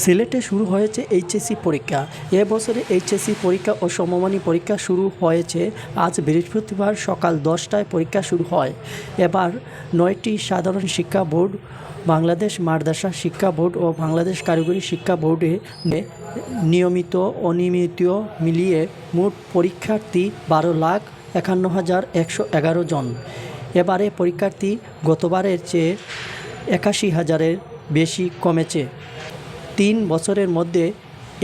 সিলেটে শুরু হয়েছে এইচএসসি পরীক্ষা। এবছরে এইচএসসি পরীক্ষা ও সমমানী পরীক্ষা শুরু হয়েছে। আজ বৃহস্পতিবার সকাল 10টায় পরীক্ষা শুরু হয়। এবার 9টি সাধারণ শিক্ষা বোর্ড, বাংলাদেশ মাদ্রাসা শিক্ষা বোর্ড ও বাংলাদেশ কারিগরি শিক্ষা বোর্ডে নিয়মিত অনিয়মিত মিলিয়ে মোট পরীক্ষার্থী 12,51,111 জন। এবারে পরীক্ষার্থী গতবারের চেয়ে 81,000-এর বেশি কমেছে। 3 বছরের মধ্যে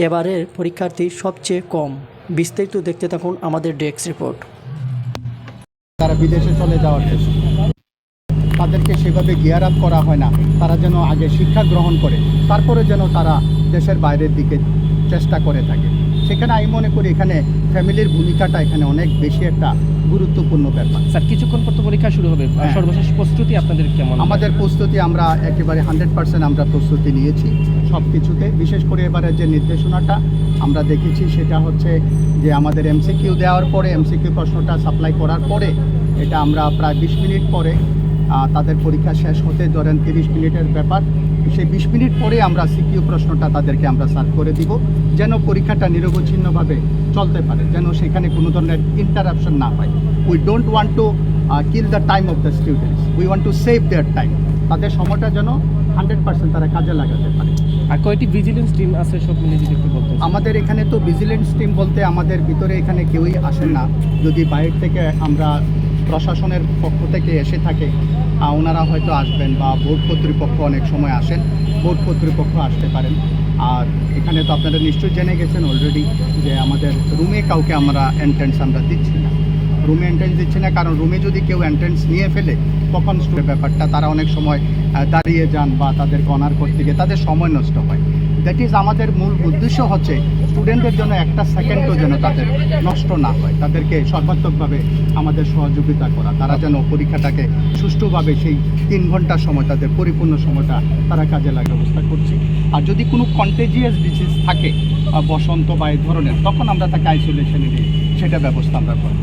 এবারের পরীক্ষার্থী সবচেয়ে কম। বিস্তারিত দেখতে থাকুন আমাদের ডেস্ক রিপোর্ট। তারা বিদেশে চলে যাওয়ার চেষ্টা, তাদেরকে সেভাবে গিয়ার আপ করা হয় না। তারা যেন আগে শিক্ষা গ্রহণ করে তারপরে যেন তারা দেশের বাইরের দিকে চেষ্টা করে থাকে। সেখানে আমি মনে করি এখানে ফ্যামিলির ভূমিকাটা এখানে অনেক বেশি একটা গুরুত্বপূর্ণ ব্যাপার। স্যার, কিছুক্ষণ পর তো পরীক্ষা শুরু হবে, সর্বশেষ প্রস্তুতি আপনাদের কেমন? আমাদের প্রস্তুতি আমরা একেবারে 100% আমরা প্রস্তুতি নিয়েছি সব কিছুতে। বিশেষ করে এবারে যে নির্দেশনাটা আমরা দেখেছি সেটা হচ্ছে যে আমাদের এমসিকিউ দেওয়ার পরে, এমসিকিউ প্রশ্নটা সাপ্লাই করার পরে, এটা আমরা প্রায় 20 মিনিট পরে তাদের পরীক্ষা শেষ হতে ধরেন 30 মিনিটের ব্যাপার, সেই 20 মিনিট পরে আমরা সিকিউ প্রশ্নটা তাদেরকে আমরা সার্ভ করে দিব, যেন পরীক্ষাটা নিরবচ্ছিন্নভাবে চলতে পারে, যেন সেখানে কোনো ধরনের ইন্টারাপশন না হয়। We don't want to kill the time of the students, we want to save there time. তাদের সময়টা যেন 100% তারা কাজে লাগাতে পারে। আর কয়টি ভিজিলেন্স টিম আছে সব মিলে যদি একটু বলতেন? আমাদের এখানে তো ভিজিলেন্স টিম বলতে আমাদের ভিতরে এখানে কেউই আসেন না। যদি বাইরে থেকে আমরা প্রশাসনের পক্ষ থেকে এসে থাকে ওনারা হয়তো আসবেন, বা বোর্ড কর্তৃপক্ষ অনেক সময় আসেন, বোর্ড কর্তৃপক্ষ আসতে পারেন। আর এখানে তো আপনারা নিশ্চয়ই জেনে গেছেন অলরেডি যে আমাদের রুমে কাউকে আমরা এন্ট্রেন্স আমরা দিচ্ছি না। রুমে এন্ট্রেন্স দিচ্ছি না কারণ রুমে যদি কেউ এন্ট্রেন্স নিয়ে ফেলে তখন ব্যাপারটা তারা অনেক সময় দাঁড়িয়ে যান বা তাদেরকে অনার করতে গিয়ে তাদের সময় নষ্ট হয়। দ্যাট ইজ আমাদের মূল উদ্দেশ্য হচ্ছে স্টুডেন্টদের জন্য একটা সেকেন্ডও যেন তাদের নষ্ট না হয়, তাদেরকে সর্বাত্মকভাবে আমাদের সহযোগিতা করা, তারা যেন পরীক্ষাটাকে সুষ্ঠুভাবে সেই 3 ঘন্টার সময় তাদের পরিপূর্ণ সময়টা তারা কাজে লাগার ব্যবস্থা করছি। আর যদি কোনো কন্টেজিয়াস ডিজিজ থাকে বসন্ত বা এই ধরনের, তখন আমরা তাকে আইসোলেশনে নিয়ে সেটা ব্যবস্থা আমরা করি।